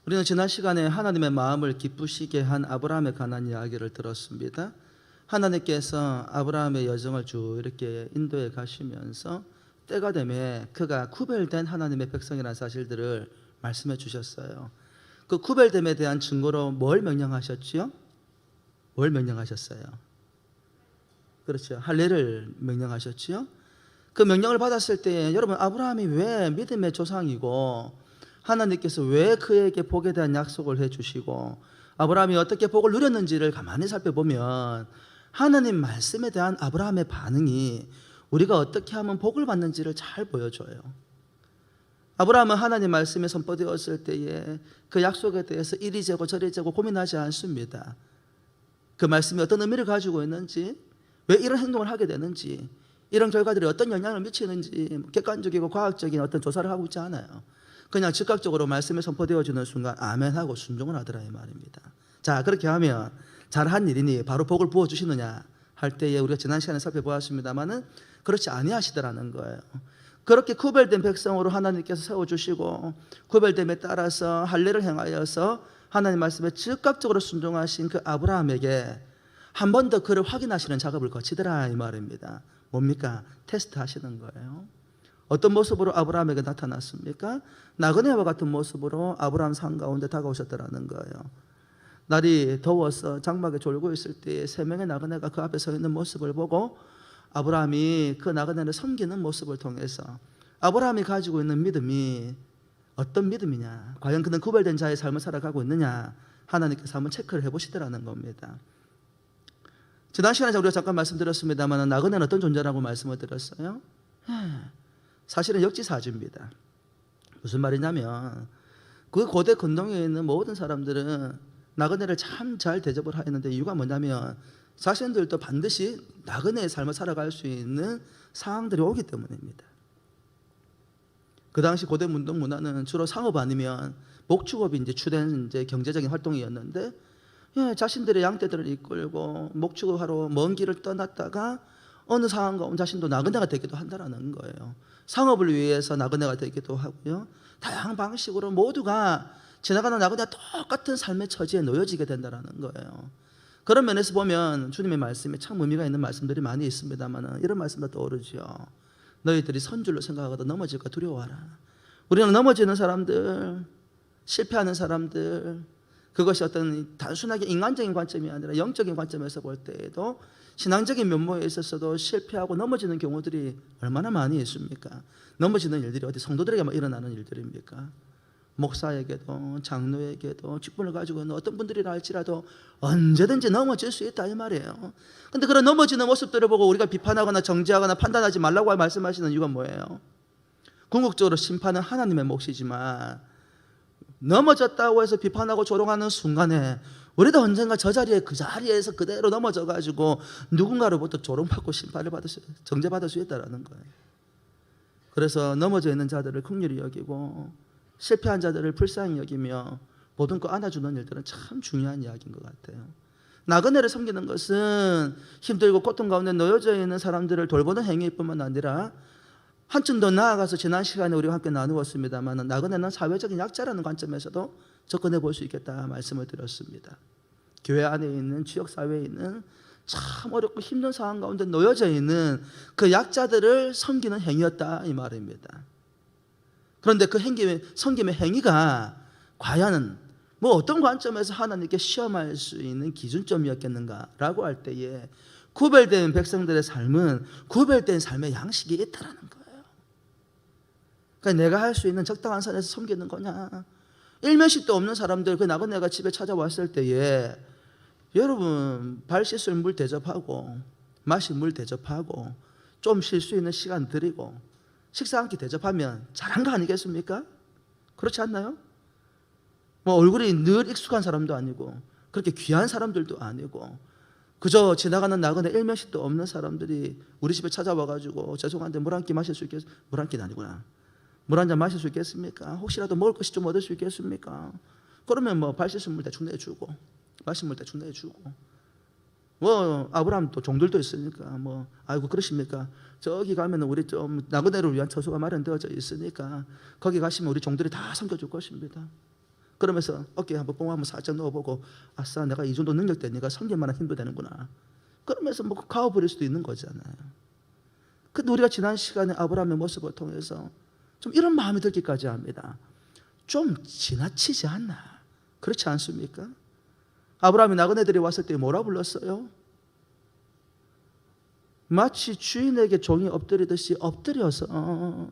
우리는 지난 시간에 하나님의 마음을 기쁘시게 한 아브라함에 관한 이야기를 들었습니다. 하나님께서 아브라함의 여정을 쭉 이렇게 인도해 가시면서 때가 되면 그가 구별된 하나님의 백성이라는 사실들을 말씀해 주셨어요. 그 구별됨에 대한 증거로 뭘 명령하셨지요? 뭘 명령하셨어요? 그렇죠. 할례를 명령하셨지요. 그 명령을 받았을 때 여러분, 아브라함이 왜 믿음의 조상이고 하나님께서 왜 그에게 복에 대한 약속을 해주시고 아브라함이 어떻게 복을 누렸는지를 가만히 살펴보면 하나님 말씀에 대한 아브라함의 반응이 우리가 어떻게 하면 복을 받는지를 잘 보여줘요. 아브라함은 하나님 말씀에 선포되었을 때에 그 약속에 대해서 이리 재고 저리 재고 고민하지 않습니다. 그 말씀이 어떤 의미를 가지고 있는지, 왜 이런 행동을 하게 되는지, 이런 결과들이 어떤 영향을 미치는지 객관적이고 과학적인 어떤 조사를 하고 있지 않아요. 그냥 즉각적으로 말씀에 선포되어지는 순간 아멘하고 순종을 하더라 이 말입니다. 자, 그렇게 하면 잘한 일이니 바로 복을 부어주시느냐 할 때에 우리가 지난 시간에 살펴보았습니다마는 그렇지 아니하시더라는 거예요. 그렇게 구별된 백성으로 하나님께서 세워주시고 구별됨에 따라서 할례를 행하여서 하나님 말씀에 즉각적으로 순종하신 그 아브라함에게 한 번 더 그를 확인하시는 작업을 거치더라 이 말입니다. 뭡니까? 테스트 하시는 거예요. 어떤 모습으로 아브라함에게 나타났습니까? 나그네와 같은 모습으로 아브라함 산 가운데 다가오셨더라는 거예요. 날이 더워서 장막에 졸고 있을 때 세 명의 나그네가 그 앞에 서 있는 모습을 보고 아브라함이 그 나그네를 섬기는 모습을 통해서 아브라함이 가지고 있는 믿음이 어떤 믿음이냐, 과연 그는 구별된 자의 삶을 살아가고 있느냐, 하나님께서 한번 체크를 해보시더라는 겁니다. 지난 시간에 우리가 잠깐 말씀드렸습니다만 나그네는 어떤 존재라고 말씀을 드렸어요? 사실은 역지사지입니다. 무슨 말이냐면 그 고대 근동에 있는 모든 사람들은 나그네를 참 잘 대접을 하였는데 이유가 뭐냐면 자신들도 반드시 나그네의 삶을 살아갈 수 있는 상황들이 오기 때문입니다. 그 당시 고대 문동 문화는 주로 상업 아니면 목축업이 이제 주된 이제 경제적인 활동이었는데, 자신들의 양떼들을 이끌고 목축업하러 먼 길을 떠났다가 어느 상황 가운데 자신도 나그네가 되기도 한다는 거예요. 상업을 위해서 나그네가 되기도 하고요. 다양한 방식으로 모두가 지나가는 나그네와 똑같은 삶의 처지에 놓여지게 된다는 거예요. 그런 면에서 보면 주님의 말씀에 참 의미가 있는 말씀들이 많이 있습니다만 이런 말씀도 떠오르죠. 너희들이 선줄로 생각하거든 넘어질까 두려워하라. 우리는 넘어지는 사람들, 실패하는 사람들, 그것이 어떤 단순하게 인간적인 관점이 아니라 영적인 관점에서 볼 때에도 신앙적인 면모에 있어서도 실패하고 넘어지는 경우들이 얼마나 많이 있습니까? 넘어지는 일들이 어디 성도들에게만 일어나는 일들입니까? 목사에게도 장로에게도 직분을 가지고 있는 어떤 분들이라 할지라도 언제든지 넘어질 수 있다 이 말이에요. 그런데 그런 넘어지는 모습들을 보고 우리가 비판하거나 정죄하거나 판단하지 말라고 말씀하시는 이유가 뭐예요? 궁극적으로 심판은 하나님의 몫이지만 넘어졌다고 해서 비판하고 조롱하는 순간에 우리도 언젠가 저 자리에 그 자리에서 그대로 넘어져가지고 누군가로부터 조롱받고 심판을 정죄받을 수 있다는 거예요. 그래서 넘어져 있는 자들을 긍휼히 여기고 실패한 자들을 불쌍히 여기며 보듬고 안아주는 일들은 참 중요한 이야기인 것 같아요. 나그네를 섬기는 것은 힘들고 고통 가운데 놓여져 있는 사람들을 돌보는 행위일 뿐만 아니라 한층 더 나아가서 지난 시간에 우리가 함께 나누었습니다만 나그네는 사회적인 약자라는 관점에서도 접근해 볼 수 있겠다 말씀을 드렸습니다. 교회 안에 있는 지역사회에 있는 참 어렵고 힘든 상황 가운데 놓여져 있는 그 약자들을 섬기는 행위였다 이 말입니다. 그런데 그 섬김의 행위가 과연 뭐 어떤 관점에서 하나님께 시험할 수 있는 기준점이었겠는가라고 할 때에 구별된 백성들의 삶은 구별된 삶의 양식이 있다라는 거예요. 그러니까 내가 할 수 있는 적당한 선에서 섬기는 거냐, 일면식도 없는 사람들, 그 나그네가 집에 찾아왔을 때에 여러분 발 씻을 물 대접하고 마실 물 대접하고 좀 쉴 수 있는 시간 드리고 식사 한 끼 대접하면 잘한 거 아니겠습니까? 그렇지 않나요? 뭐 얼굴이 늘 익숙한 사람도 아니고 그렇게 귀한 사람들도 아니고 그저 지나가는 나그네 일면식도 없는 사람들이 우리 집에 찾아와가지고 죄송한데 물 한 끼 마실 수 있겠습니까? 물 한 끼는 아니구나. 물 한 잔 마실 수 있겠습니까? 혹시라도 먹을 것이 좀 얻을 수 있겠습니까? 그러면 뭐 발 씻은 물 대충 내주고 마신 물 대충 내주고 뭐 아브라함 또 종들도 있으니까 뭐 아이고 그러십니까? 저기 가면 우리 좀 나그네를 위한 처소가 마련되어져 있으니까 거기 가시면 우리 종들이 다 섬겨줄 것입니다. 그러면서 어깨에 한번 뽕 한번 살짝 넣어보고 아싸 내가 이 정도 능력 되니까 섬길 만한 힘도 되는구나. 그러면서 뭐 가워버릴 수도 있는 거잖아요. 근데 우리가 지난 시간에 아브라함의 모습을 통해서 좀 이런 마음이 들기까지 합니다. 좀 지나치지 않나? 그렇지 않습니까? 아브라함이 나그네들이 왔을 때 뭐라 불렀어요? 마치 주인에게 종이 엎드리듯이 엎드려서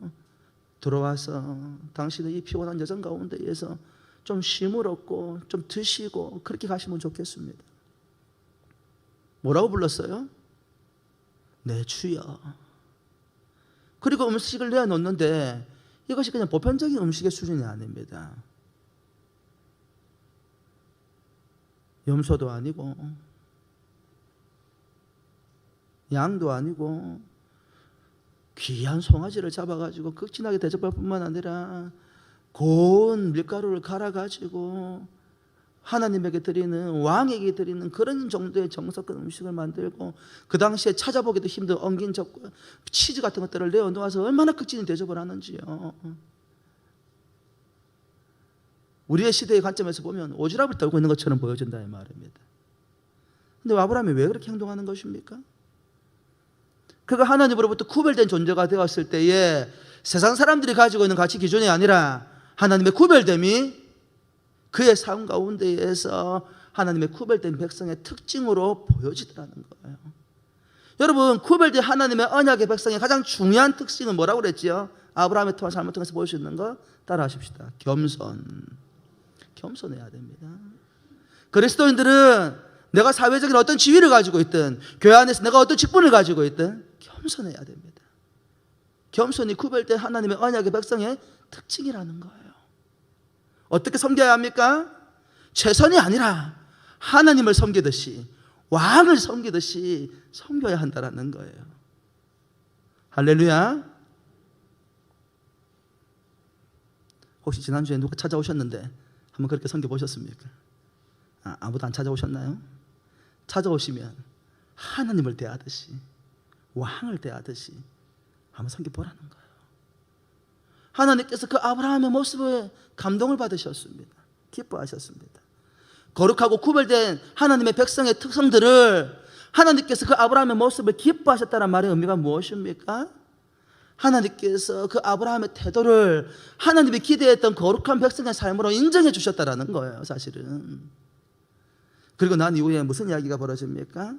들어와서 당신의 이 피곤한 여정 가운데에서 좀 쉼을 얻고 좀 드시고 그렇게 가시면 좋겠습니다. 뭐라고 불렀어요? 네 주여. 그리고 음식을 내어놓는데 이것이 그냥 보편적인 음식의 수준이 아닙니다. 염소도 아니고 양도 아니고 귀한 송아지를 잡아가지고 극진하게 대접할 뿐만 아니라 고운 밀가루를 갈아가지고 하나님에게 드리는, 왕에게 드리는 그런 정도의 정석한 음식을 만들고 그 당시에 찾아보기도 힘든 엉긴 젓과 치즈 같은 것들을 내어놓아서 얼마나 극진히 대접을 하는지요. 우리의 시대의 관점에서 보면 오지랖을 떨고 있는 것처럼 보여진다 이 말입니다. 근데 아브라함이 왜 그렇게 행동하는 것입니까? 그가 하나님으로부터 구별된 존재가 되었을 때에 세상 사람들이 가지고 있는 가치 기준이 아니라 하나님의 구별됨이 그의 삶 가운데에서 하나님의 구별된 백성의 특징으로 보여지더라는 거예요. 여러분, 구별된 하나님의 언약의 백성의 가장 중요한 특징은 뭐라고 그랬지요? 아브라함의 삶을 통해서 볼 수 있는 거 따라 하십시다. 겸손해야 됩니다. 그리스도인들은 내가 사회적인 어떤 지위를 가지고 있든 교회 안에서 내가 어떤 직분을 가지고 있든 겸손해야 됩니다. 겸손이 구별된 하나님의 언약의 백성의 특징이라는 거예요. 어떻게 섬겨야 합니까? 최선이 아니라 하나님을 섬기듯이, 왕을 섬기듯이 섬겨야 한다는 거예요. 할렐루야. 혹시 지난주에 누가 찾아오셨는데 한번 그렇게 섬겨보셨습니까? 아무도 안 찾아오셨나요? 찾아오시면 하나님을 대하듯이, 왕을 대하듯이 한번 섬겨보라는 거예요. 하나님께서 그 아브라함의 모습에 감동을 받으셨습니다. 기뻐하셨습니다. 거룩하고 구별된 하나님의 백성의 특성들을 하나님께서 그 아브라함의 모습을 기뻐하셨다는 말의 의미가 무엇입니까? 하나님께서 그 아브라함의 태도를 하나님이 기대했던 거룩한 백성의 삶으로 인정해 주셨다는 거예요, 사실은. 그리고 난 이후에 무슨 이야기가 벌어집니까?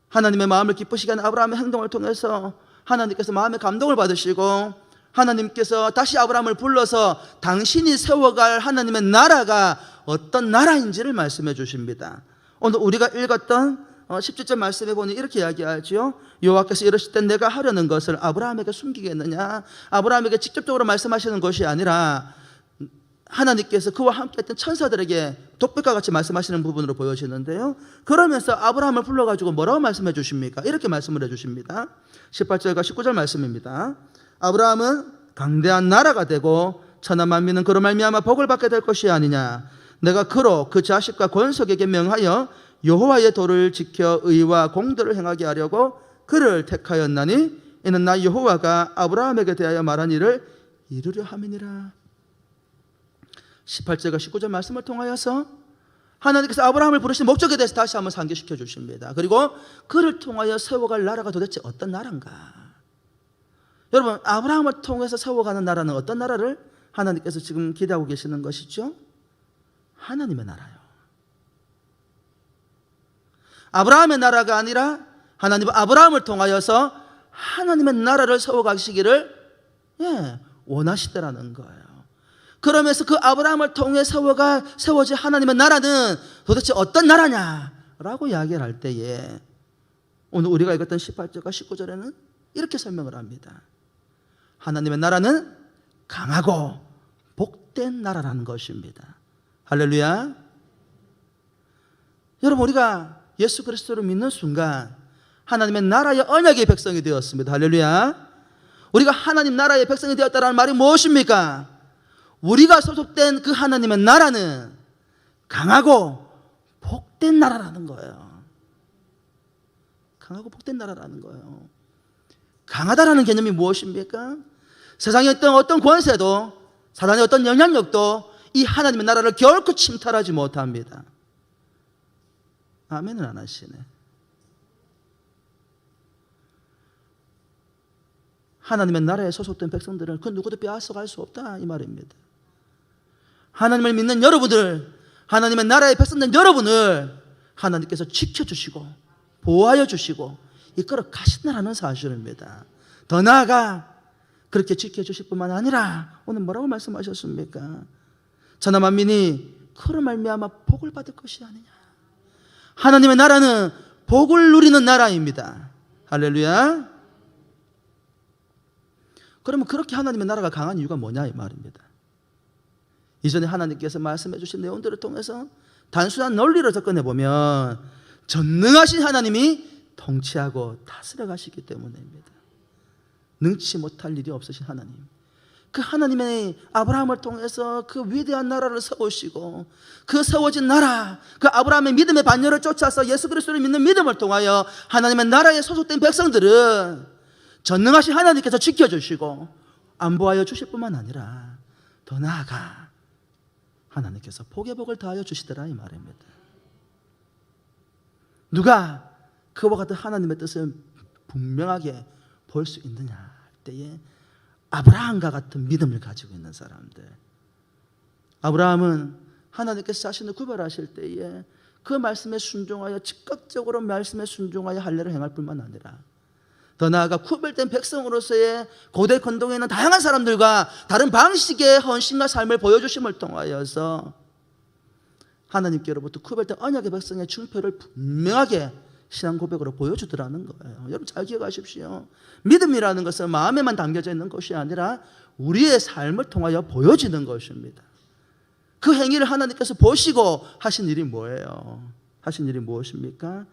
하나님의 마음을 기쁘시게 하는 아브라함의 행동을 통해서 하나님께서 마음의 감동을 받으시고 하나님께서 다시 아브라함을 불러서 당신이 세워갈 하나님의 나라가 어떤 나라인지를 말씀해 주십니다. 오늘 우리가 읽었던 17절 말씀에 보니 이렇게 이야기하죠. 여호와께서 이르실 때 내가 하려는 것을 아브라함에게 숨기겠느냐? 아브라함에게 직접적으로 말씀하시는 것이 아니라 하나님께서 그와 함께했던 천사들에게 독백과 같이 말씀하시는 부분으로 보여지는데요. 그러면서 아브라함을 불러가지고 뭐라고 말씀해 주십니까? 이렇게 말씀을 해 주십니다. 18절과 19절 말씀입니다. 아브라함은 강대한 나라가 되고 천하 만민은 그로 말미암아 복을 받게 될 것이 아니냐. 내가 그로 그 자식과 권속에게 명하여 여호와의 도를 지켜 의와 공도를 행하게 하려고 그를 택하였나니 이는 나 여호와가 아브라함에게 대하여 말한 일을 이루려 함이니라. 18절과 19절 말씀을 통하여서 하나님께서 아브라함을 부르신 목적에 대해서 다시 한번 상기시켜 주십니다. 그리고 그를 통하여 세워갈 나라가 도대체 어떤 나라인가? 여러분, 아브라함을 통해서 세워가는 나라는 어떤 나라를 하나님께서 지금 기대하고 계시는 것이죠? 하나님의 나라요. 아브라함의 나라가 아니라 하나님은 아브라함을 통하여서 하나님의 나라를 세워가시기를 원하시더라는 거예요. 그러면서 그 아브라함을 통해 세워진 하나님의 나라는 도대체 어떤 나라냐라고 이야기를 할 때에 오늘 우리가 읽었던 18절과 19절에는 이렇게 설명을 합니다. 하나님의 나라는 강하고 복된 나라라는 것입니다. 할렐루야. 여러분, 우리가 예수 그리스도를 믿는 순간 하나님의 나라의 언약의 백성이 되었습니다. 할렐루야. 우리가 하나님 나라의 백성이 되었다는 말이 무엇입니까? 우리가 소속된 그 하나님의 나라는 강하고 복된 나라라는 거예요. 강하고 복된 나라라는 거예요. 강하다라는 개념이 무엇입니까? 세상에 있던 어떤 권세도, 사단의 어떤 영향력도 이 하나님의 나라를 결코 침탈하지 못합니다. 아멘은 안 하시네. 하나님의 나라에 소속된 백성들은 그 누구도 빼앗아갈 수 없다 이 말입니다. 하나님을 믿는 여러분들, 하나님의 나라의 백성된 여러분을 하나님께서 지켜주시고 보호하여 주시고 이끌어 가신다는 사실입니다. 더 나아가 그렇게 지켜주실 뿐만 아니라 오늘 뭐라고 말씀하셨습니까? 천하 만민이 그로 말미암아 복을 받을 것이 아니냐. 하나님의 나라는 복을 누리는 나라입니다. 할렐루야. 그러면 그렇게 하나님의 나라가 강한 이유가 뭐냐 이 말입니다. 이전에 하나님께서 말씀해 주신 내용들을 통해서 단순한 논리로 접근해보면 전능하신 하나님이 통치하고 다스려 가시기 때문입니다. 능치 못할 일이 없으신 하나님, 그 하나님의 아브라함을 통해서 그 위대한 나라를 세우시고 그 세워진 나라, 그 아브라함의 믿음의 반열을 쫓아서 예수 그리스도를 믿는 믿음을 통하여 하나님의 나라에 소속된 백성들은 전능하신 하나님께서 지켜주시고 안보하여 주실 뿐만 아니라 더 나아가 하나님께서 복의 복을 더하여 주시더라 이 말입니다. 누가 그와 같은 하나님의 뜻을 분명하게 볼 수 있느냐 할 때에 아브라함과 같은 믿음을 가지고 있는 사람들. 아브라함은 하나님께서 자신을 구별하실 때에 그 말씀에 순종하여 즉각적으로 말씀에 순종하여 할례를 행할 뿐만 아니라 더 나아가 구별된 백성으로서의 고대 건동에 있는 다양한 사람들과 다른 방식의 헌신과 삶을 보여주심을 통하여서 하나님께로부터 구별된 언약의 백성의 증표를 분명하게 신앙 고백으로 보여주더라는 거예요. 여러분 잘 기억하십시오. 믿음이라는 것은 마음에만 담겨져 있는 것이 아니라 우리의 삶을 통하여 보여지는 것입니다. 그 행위를 하나님께서 보시고 하신 일이 뭐예요? 하신 일이 무엇입니까?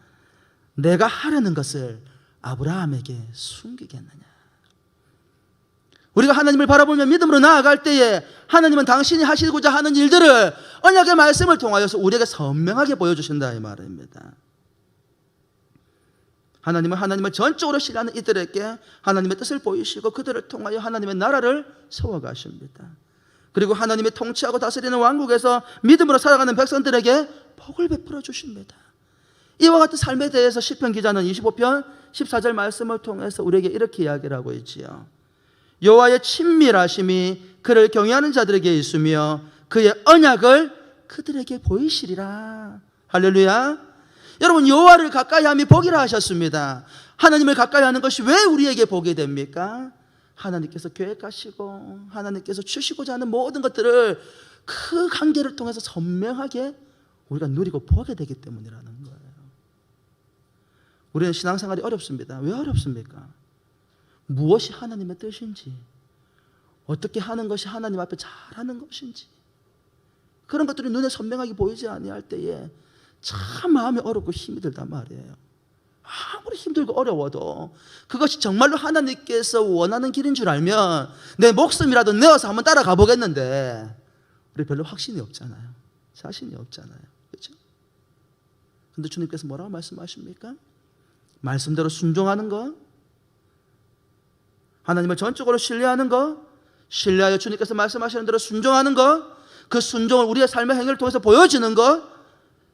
내가 하려는 것을 아브라함에게 숨기겠느냐. 우리가 하나님을 바라보며 믿음으로 나아갈 때에 하나님은 당신이 하시고자 하는 일들을 언약의 말씀을 통하여서 우리에게 선명하게 보여주신다 이 말입니다. 하나님은 하나님을 전적으로 신뢰하는 이들에게 하나님의 뜻을 보이시고 그들을 통하여 하나님의 나라를 세워가십니다. 그리고 하나님이 통치하고 다스리는 왕국에서 믿음으로 살아가는 백성들에게 복을 베풀어 주십니다. 이와 같은 삶에 대해서 시편 기자는 25편 14절 말씀을 통해서 우리에게 이렇게 이야기를 하고 있지요. 여호와의 친밀하심이 그를 경외하는 자들에게 있으며 그의 언약을 그들에게 보이시리라. 할렐루야. 여러분 여호와를 가까이함이 복이라 하셨습니다. 하나님을 가까이하는 것이 왜 우리에게 복이 됩니까? 하나님께서 계획하시고 하나님께서 주시고자 하는 모든 것들을 그 관계를 통해서 선명하게 우리가 누리고 보게 되기 때문이라는 거예요. 우리는 신앙생활이 어렵습니다. 왜 어렵습니까? 무엇이 하나님의 뜻인지, 어떻게 하는 것이 하나님 앞에 잘하는 것인지, 그런 것들이 눈에 선명하게 보이지 아니할 때에 참 마음이 어렵고 힘이 들단 말이에요. 아무리 힘들고 어려워도 그것이 정말로 하나님께서 원하는 길인 줄 알면 내 목숨이라도 내어서 한번 따라가 보겠는데 우리 별로 확신이 없잖아요. 자신이 없잖아요. 그렇죠? 근데 주님께서 뭐라고 말씀하십니까? 말씀대로 순종하는 것, 하나님을 전적으로 신뢰하는 것, 신뢰하여 주님께서 말씀하시는 대로 순종하는 것, 그 순종을 우리의 삶의 행위를 통해서 보여지는 것,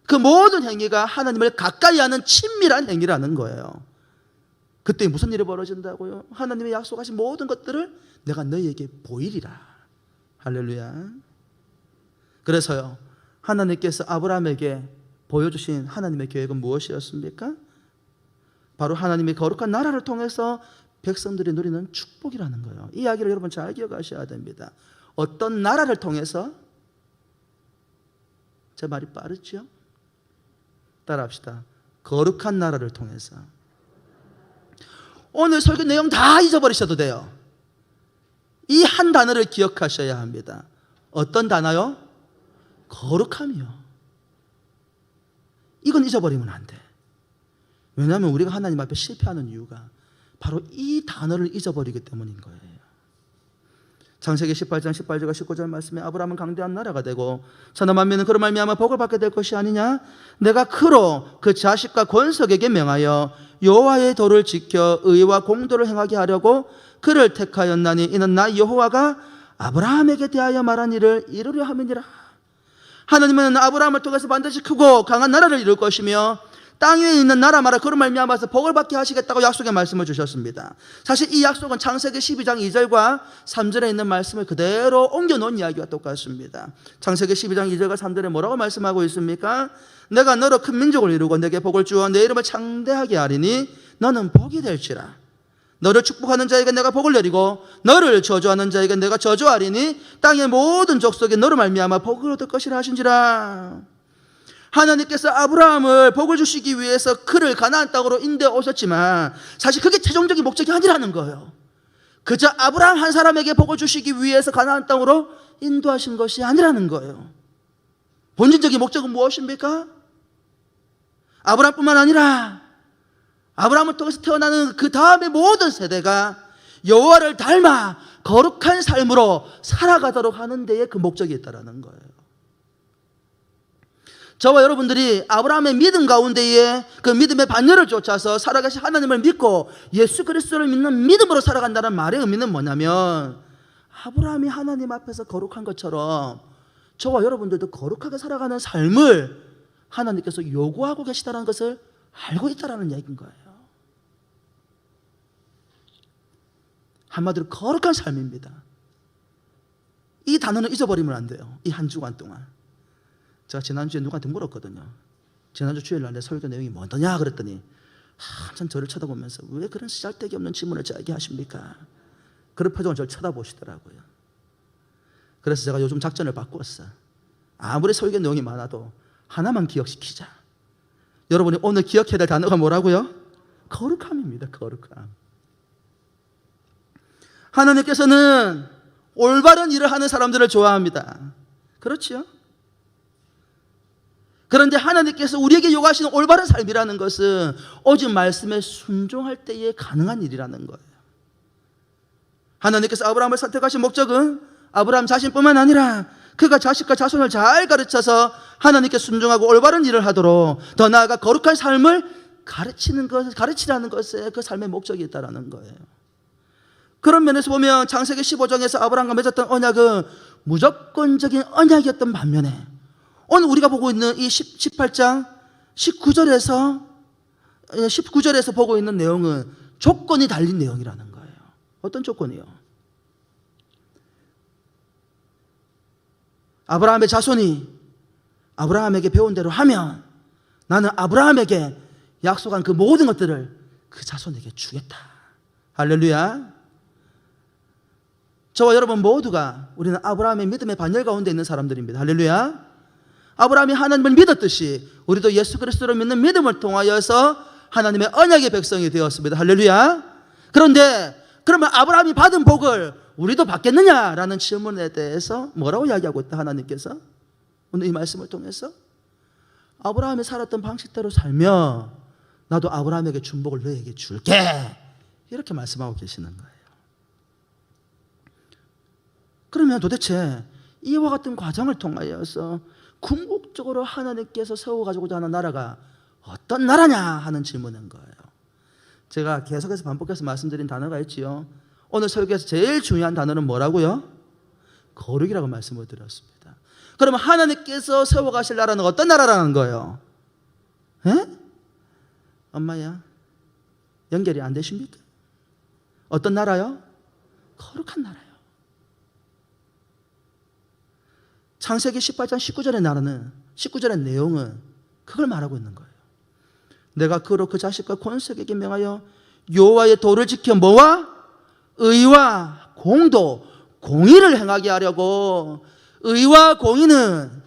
그 모든 행위가 하나님을 가까이 하는 친밀한 행위라는 거예요. 그때 무슨 일이 벌어진다고요? 하나님의 약속하신 모든 것들을 내가 너희에게 보이리라. 할렐루야. 그래서요, 하나님께서 아브라함에게 보여주신 하나님의 계획은 무엇이었습니까? 바로 하나님의 거룩한 나라를 통해서 백성들이 누리는 축복이라는 거예요. 이 이야기를 여러분 잘 기억하셔야 됩니다. 어떤 나라를 통해서? 제 말이 빠르죠? 따라합시다. 거룩한 나라를 통해서. 오늘 설교 내용 다 잊어버리셔도 돼요. 이 한 단어를 기억하셔야 합니다. 어떤 단어요? 거룩함이요. 이건 잊어버리면 안 돼. 왜냐하면 우리가 하나님 앞에 실패하는 이유가 바로 이 단어를 잊어버리기 때문인 거예요. 창세기 18장 18절과 19절 말씀에 아브라함은 강대한 나라가 되고 천하 만민은 그로 말미암아 복을 받게 될 것이 아니냐. 내가 그로 그 자식과 권속에게 명하여 여호와의 도를 지켜 의와 공도를 행하게 하려고 그를 택하였나니 이는 나 여호와가 아브라함에게 대하여 말한 일을 이루려 함이니라. 하나님은 아브라함을 통해서 반드시 크고 강한 나라를 이룰 것이며 땅 위에 있는 나라마다 그로 말미암아서 복을 받게 하시겠다고 약속의 말씀을 주셨습니다. 사실 이 약속은 창세기 12장 2절과 3절에 있는 말씀을 그대로 옮겨놓은 이야기와 똑같습니다. 창세기 12장 2절과 3절에 뭐라고 말씀하고 있습니까? 내가 너로 큰 민족을 이루고 내게 복을 주어 내 이름을 창대하게 하리니 너는 복이 될지라. 너를 축복하는 자에게 내가 복을 내리고 너를 저주하는 자에게 내가 저주하리니 땅의 모든 족속이 너로 말미암아 복을 얻을 것이라 하신지라. 하나님께서 아브라함을 복을 주시기 위해서 그를 가나안 땅으로 인도해 오셨지만 사실 그게 최종적인 목적이 아니라는 거예요. 그저 아브라함 한 사람에게 복을 주시기 위해서 가나안 땅으로 인도하신 것이 아니라는 거예요. 본질적인 목적은 무엇입니까? 아브라함뿐만 아니라 아브라함을 통해서 태어나는 그 다음의 모든 세대가 여호와를 닮아 거룩한 삶으로 살아가도록 하는 데에 그 목적이 있다는 거예요. 저와 여러분들이 아브라함의 믿음 가운데에 그 믿음의 반열을 쫓아서 살아가신 하나님을 믿고 예수 그리스도를 믿는 믿음으로 살아간다는 말의 의미는 뭐냐면 아브라함이 하나님 앞에서 거룩한 것처럼 저와 여러분들도 거룩하게 살아가는 삶을 하나님께서 요구하고 계시다는 것을 알고 있다는 얘기인 거예요. 한마디로 거룩한 삶입니다. 이 단어는 잊어버리면 안 돼요. 이 한 주간 동안. 제가 지난주에 누구한테 물었거든요. 지난주 주일날 내 설교 내용이 뭐더냐 그랬더니 한참 저를 쳐다보면서 왜 그런 쓸데기 없는 질문을 저에게 하십니까? 그런 표정을 저를 쳐다보시더라고요. 그래서 제가 요즘 작전을 바꾸었어요. 아무리 설교 내용이 많아도 하나만 기억시키자. 여러분이 오늘 기억해야 될 단어가 뭐라고요? 거룩함입니다. 거룩함. 하나님께서는 올바른 일을 하는 사람들을 좋아합니다. 그렇죠? 그런데 하나님께서 우리에게 요구하시는 올바른 삶이라는 것은 오직 말씀에 순종할 때에 가능한 일이라는 거예요. 하나님께서 아브라함을 선택하신 목적은 아브라함 자신뿐만 아니라 그가 자식과 자손을 잘 가르쳐서 하나님께 순종하고 올바른 일을 하도록 더 나아가 거룩한 삶을 가르치라는 것에 그 삶의 목적이 있다는 거예요. 그런 면에서 보면 창세기 15장에서 아브라함과 맺었던 언약은 무조건적인 언약이었던 반면에 오늘 우리가 보고 있는 이 18장 19절에서 보고 있는 내용은 조건이 달린 내용이라는 거예요. 어떤 조건이요? 아브라함의 자손이 아브라함에게 배운 대로 하면 나는 아브라함에게 약속한 그 모든 것들을 그 자손에게 주겠다. 할렐루야. 저와 여러분 모두가 우리는 아브라함의 믿음의 반열 가운데 있는 사람들입니다. 할렐루야. 아브라함이 하나님을 믿었듯이 우리도 예수 그리스도를 믿는 믿음을 통하여서 하나님의 언약의 백성이 되었습니다. 할렐루야. 그런데 그러면 아브라함이 받은 복을 우리도 받겠느냐라는 질문에 대해서 뭐라고 이야기하고 있다 하나님께서 오늘 이 말씀을 통해서 아브라함이 살았던 방식대로 살며 나도 아브라함에게 준 복을 너에게 줄게 이렇게 말씀하고 계시는 거예요. 그러면 도대체 이와 같은 과정을 통하여서 궁극적으로 하나님께서 세워가지고자 하는 나라가 어떤 나라냐 하는 질문인 거예요. 제가 계속해서 반복해서 말씀드린 단어가 있지요. 오늘 설교에서 제일 중요한 단어는 뭐라고요? 거룩이라고 말씀을 드렸습니다. 그러면 하나님께서 세워가실 나라는 어떤 나라라는 거예요? 에? 엄마야 연결이 안 되십니까? 어떤 나라요? 거룩한 나라요. 창세기 18장 19절의 나라는 19절의 내용은 그걸 말하고 있는 거예요. 내가 그로 그 자식과 권속에게 명하여 여호와의 도를 지켜 뭐와? 의와 공도, 공의를 행하게 하려고. 의와 공의는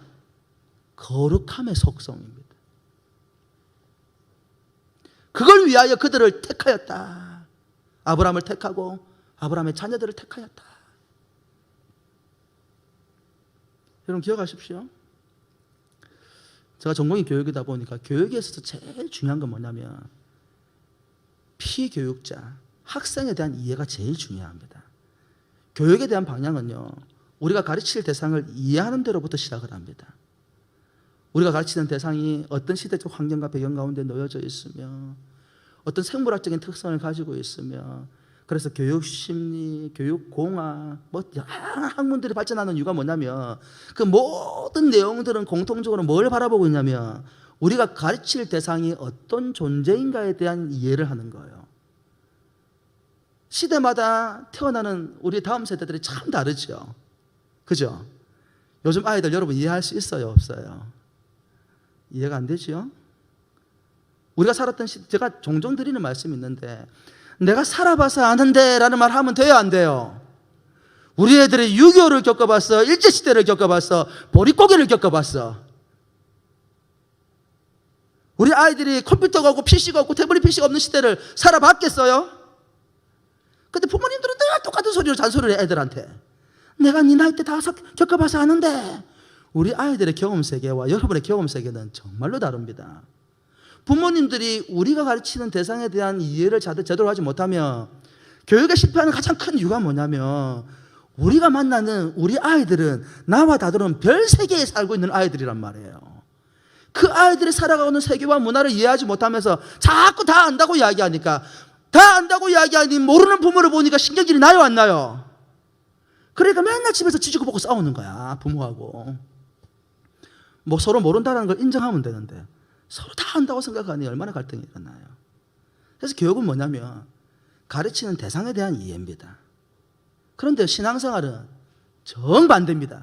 거룩함의 속성입니다. 그걸 위하여 그들을 택하였다. 아브라함을 택하고 아브라함의 자녀들을 택하였다. 여러분 기억하십시오. 제가 전공이 교육이다 보니까 교육에 있어서 제일 중요한 건 뭐냐면 피교육자, 학생에 대한 이해가 제일 중요합니다. 교육에 대한 방향은요, 우리가 가르칠 대상을 이해하는 대로부터 시작을 합니다. 우리가 가르치는 대상이 어떤 시대적 환경과 배경 가운데 놓여져 있으며 어떤 생물학적인 특성을 가지고 있으며 그래서 교육심리, 교육공학, 뭐 다양한 학문들이 발전하는 이유가 뭐냐면 그 모든 내용들은 공통적으로 뭘 바라보고 있냐면 우리가 가르칠 대상이 어떤 존재인가에 대한 이해를 하는 거예요. 시대마다 태어나는 우리 다음 세대들이 참 다르죠. 그죠? 요즘 아이들 여러분 이해할 수 있어요? 없어요? 이해가 안 되죠? 우리가 살았던 시대, 제가 종종 드리는 말씀이 있는데 내가 살아봐서 아는데 라는 말 하면 돼요? 안 돼요? 우리 애들이 6.25를 겪어봤어, 일제시대를 겪어봤어, 보릿고개를 겪어봤어. 우리 아이들이 컴퓨터가 없고 PC가 없고 태블릿 PC가 없는 시대를 살아봤겠어요? 근데 부모님들은 늘 똑같은 소리로 잔소리를 해, 애들한테. 내가 네 나이 때 다 겪어봐서 아는데. 우리 아이들의 경험 세계와 여러분의 경험 세계는 정말로 다릅니다. 부모님들이 우리가 가르치는 대상에 대한 이해를 제대로 하지 못하면 교육에 실패하는 가장 큰 이유가 뭐냐면 우리가 만나는 우리 아이들은 나와 다른 별 세계에 살고 있는 아이들이란 말이에요. 그 아이들이 살아가는 세계와 문화를 이해하지 못하면서 자꾸 다 안다고 이야기하니까 다 안다고 이야기하니 모르는 부모를 보니까 신경질이 나요, 안 나요? 그러니까 맨날 집에서 지지고 볶고 싸우는 거야, 부모하고. 뭐 서로 모른다는 걸 인정하면 되는데 서로 다 안다고 생각하니 얼마나 갈등이 일어나요. 그래서 교육은 뭐냐면 가르치는 대상에 대한 이해입니다. 그런데 신앙생활은 정반대입니다.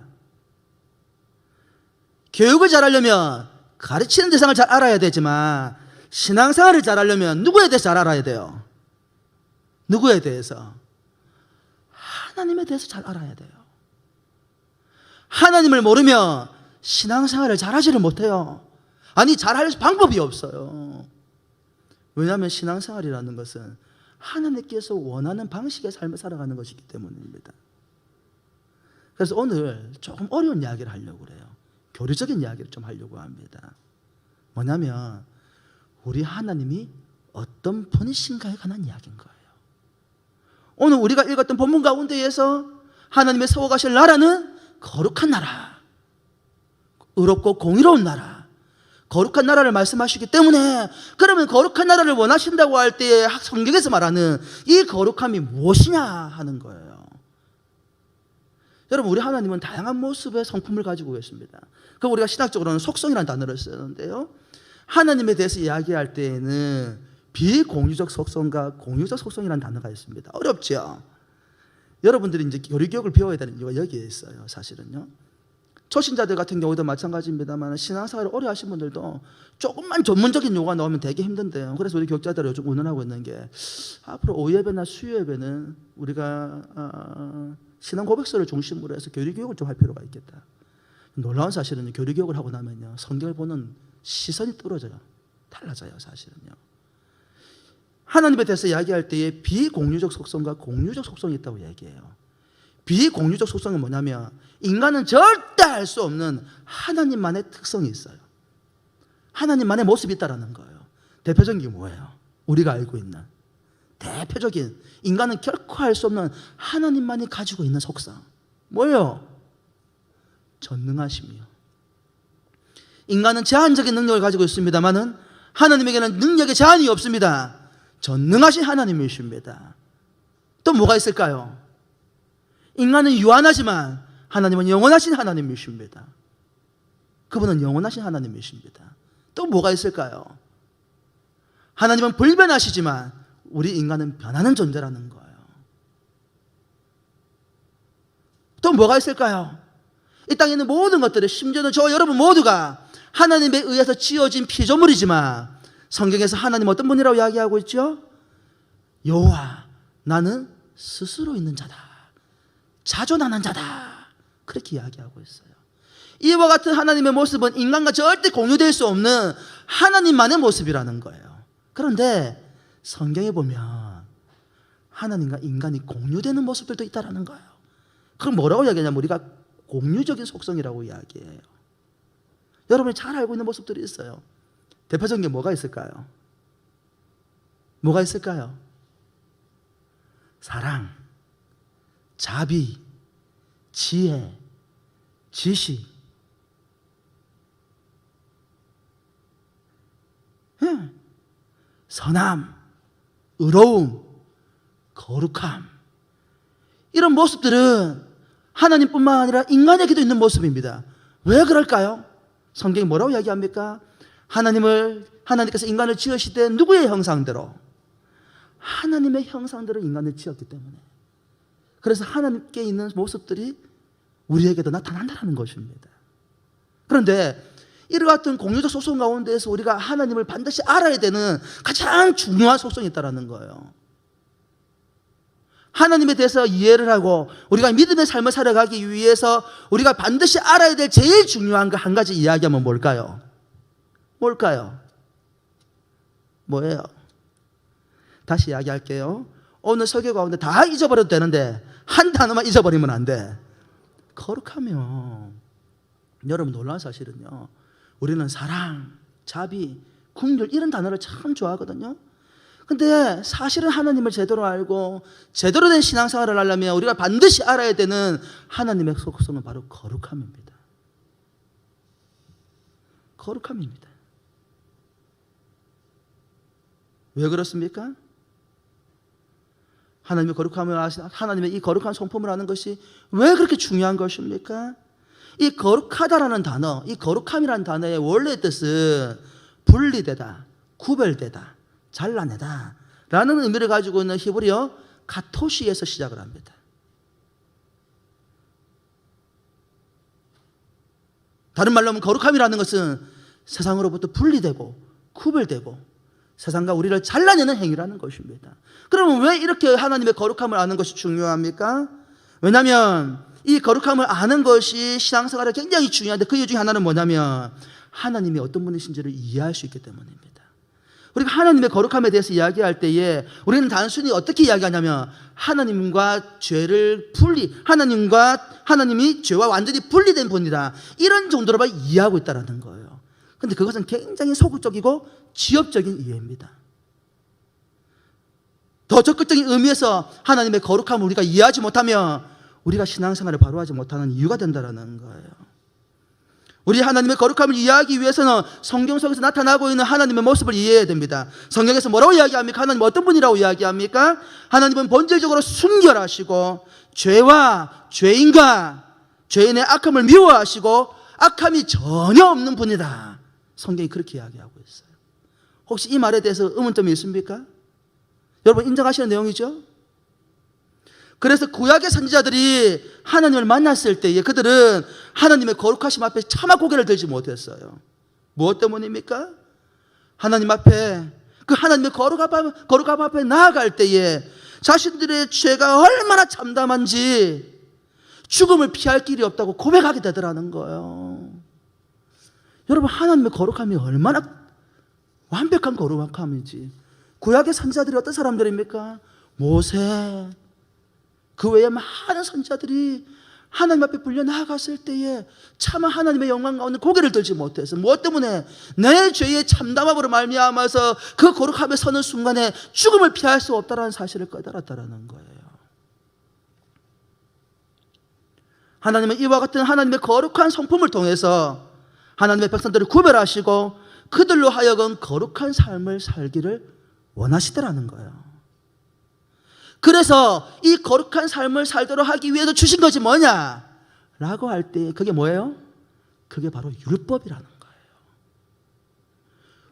교육을 잘하려면 가르치는 대상을 잘 알아야 되지만 신앙생활을 잘하려면 누구에 대해서 잘 알아야 돼요? 누구에 대해서? 하나님에 대해서 잘 알아야 돼요. 하나님을 모르면 신앙생활을 잘하지를 못해요. 아니, 잘할 방법이 없어요. 왜냐하면 신앙생활이라는 것은 하나님께서 원하는 방식의 삶을 살아가는 것이기 때문입니다. 그래서 오늘 조금 어려운 이야기를 하려고 그래요. 교리적인 이야기를 좀 하려고 합니다. 뭐냐면 우리 하나님이 어떤 분이신가에 관한 이야기인 거예요. 오늘 우리가 읽었던 본문 가운데에서 하나님의 세워가실 나라는 거룩한 나라, 의롭고 공의로운 나라, 거룩한 나라를 말씀하시기 때문에 그러면 거룩한 나라를 원하신다고 할 때 성경에서 말하는 이 거룩함이 무엇이냐 하는 거예요. 여러분, 우리 하나님은 다양한 모습의 성품을 가지고 계십니다. 그럼 우리가 신학적으로는 속성이라는 단어를 쓰는데요, 하나님에 대해서 이야기할 때에는 비공유적 속성과 공유적 속성이라는 단어가 있습니다. 어렵죠? 여러분들이 이제 교리교육을 배워야 되는 이유가 여기에 있어요. 사실은요, 초신자들 같은 경우도 마찬가지입니다만 신앙생활을 오래 하신 분들도 조금만 전문적인 용어가 나오면 되게 힘든데요. 그래서 우리 교육자들을 요즘 운운하고 있는 게 앞으로 오예배나 수요예배는 우리가 신앙 고백서를 중심으로 해서 교리교육을 좀 할 필요가 있겠다. 놀라운 사실은 교리교육을 하고 나면요, 성경을 보는 시선이 떨어져요. 달라져요, 사실은요. 하나님에 대해서 이야기할 때에 비공유적 속성과 공유적 속성이 있다고 얘기해요. 비공유적 속성은 뭐냐면 인간은 절대 알 수 없는 하나님만의 특성이 있어요. 하나님만의 모습이 있다는 거예요. 대표적인 게 뭐예요? 우리가 알고 있는 대표적인 인간은 결코 알 수 없는 하나님만이 가지고 있는 속성 뭐예요? 전능하심이요. 인간은 제한적인 능력을 가지고 있습니다만은 하나님에게는 능력에 제한이 없습니다. 전능하신 하나님이십니다. 또 뭐가 있을까요? 인간은 유한하지만 하나님은 영원하신 하나님이십니다. 그분은 영원하신 하나님이십니다. 또 뭐가 있을까요? 하나님은 불변하시지만 우리 인간은 변하는 존재라는 거예요. 또 뭐가 있을까요? 이 땅에 있는 모든 것들이, 심지어는 저 여러분 모두가 하나님에 의해서 지어진 피조물이지만 성경에서 하나님 어떤 분이라고 이야기하고 있죠? 여호와 나는 스스로 있는 자다, 자존하는 자다, 그렇게 이야기하고 있어요. 이와 같은 하나님의 모습은 인간과 절대 공유될 수 없는 하나님만의 모습이라는 거예요. 그런데 성경에 보면 하나님과 인간이 공유되는 모습들도 있다는 거예요. 그럼 뭐라고 이야기하냐면 우리가 공유적인 속성이라고 이야기해요. 여러분이 잘 알고 있는 모습들이 있어요. 대표적인 게 뭐가 있을까요? 뭐가 있을까요? 사랑, 자비, 지혜, 지식, 선함, 의로움, 거룩함. 이런 모습들은 하나님뿐만 아니라 인간에게도 있는 모습입니다. 왜 그럴까요? 성경이 뭐라고 이야기합니까? 하나님께서 인간을 지으실 때 누구의 형상대로? 하나님의 형상대로 인간을 지었기 때문에. 그래서 하나님께 있는 모습들이 우리에게도 나타난다는 것입니다. 그런데 이와 같은 공유적 속성 가운데에서 우리가 하나님을 반드시 알아야 되는 가장 중요한 속성이 있다는 거예요. 하나님에 대해서 이해를 하고 우리가 믿음의 삶을 살아가기 위해서 우리가 반드시 알아야 될 제일 중요한 거 한 가지 이야기하면 뭘까요? 뭘까요? 뭐예요? 다시 이야기할게요. 오늘 설교 가운데 다 잊어버려도 되는데 한 단어만 잊어버리면 안 돼. 거룩하며. 여러분 놀라운 사실은요, 우리는 사랑, 자비, 긍휼 이런 단어를 참 좋아하거든요. 근데 사실은 하나님을 제대로 알고 제대로 된 신앙생활을 하려면 우리가 반드시 알아야 되는 하나님의 속성은 바로 거룩함입니다. 거룩함입니다. 왜 그렇습니까? 하나님의 이 거룩한 성품을 아는 것이 왜 그렇게 중요한 것입니까? 이 거룩하다라는 단어, 이 거룩함이라는 단어의 원래의 뜻은 분리되다, 구별되다, 잘라내다 라는 의미를 가지고 있는 히브리어 가토시에서 시작을 합니다. 다른 말로 하면 거룩함이라는 것은 세상으로부터 분리되고 구별되고 세상과 우리를 잘라내는 행위라는 것입니다. 그러면 왜 이렇게 하나님의 거룩함을 아는 것이 중요합니까? 왜냐하면 이 거룩함을 아는 것이 신앙생활에 굉장히 중요한데 그 이유 중에 하나는 뭐냐면 하나님이 어떤 분이신지를 이해할 수 있기 때문입니다. 우리가 하나님의 거룩함에 대해서 이야기할 때에 우리는 단순히 어떻게 이야기하냐면 하나님과 죄를 하나님이 죄와 완전히 분리된 분이다, 이런 정도로만 이해하고 있다는 거예요. 그런데 그것은 굉장히 소극적이고 지엽적인 이해입니다. 더 적극적인 의미에서 하나님의 거룩함을 우리가 이해하지 못하면 우리가 신앙생활을 바로 하지 못하는 이유가 된다는 거예요. 우리 하나님의 거룩함을 이해하기 위해서는 성경 속에서 나타나고 있는 하나님의 모습을 이해해야 됩니다. 성경에서 뭐라고 이야기합니까? 하나님 어떤 분이라고 이야기합니까? 하나님은 본질적으로 순결하시고 죄와 죄인과 죄인의 악함을 미워하시고 악함이 전혀 없는 분이다. 성경이 그렇게 이야기하고 있어요. 혹시 이 말에 대해서 의문점이 있습니까? 여러분 인정하시는 내용이죠? 그래서 구약의 선지자들이 하나님을 만났을 때에 그들은 하나님의 거룩하심 앞에 차마 고개를 들지 못했어요. 무엇 때문입니까? 하나님 앞에, 그 하나님의 거룩함 앞에 나아갈 때에 자신들의 죄가 얼마나 참담한지 죽음을 피할 길이 없다고 고백하게 되더라는 거예요. 여러분 하나님의 거룩함이 얼마나 완벽한 거룩함인지. 구약의 선지자들이 어떤 사람들입니까? 모세, 그 외에 많은 선지자들이 하나님 앞에 불려 나아갔을 때에 차마 하나님의 영광 가운데 고개를 들지 못해서 무엇 때문에? 내 죄의 참담함으로 말미암아서 그 거룩함에 서는 순간에 죽음을 피할 수 없다는 사실을 깨달았다는 거예요. 하나님은 이와 같은 하나님의 거룩한 성품을 통해서 하나님의 백성들을 구별하시고 그들로 하여금 거룩한 삶을 살기를 원하시더라는 거예요. 그래서 이 거룩한 삶을 살도록 하기 위해서 주신 것이 뭐냐? 라고 할 때 그게 뭐예요? 그게 바로 율법이라는 거예요.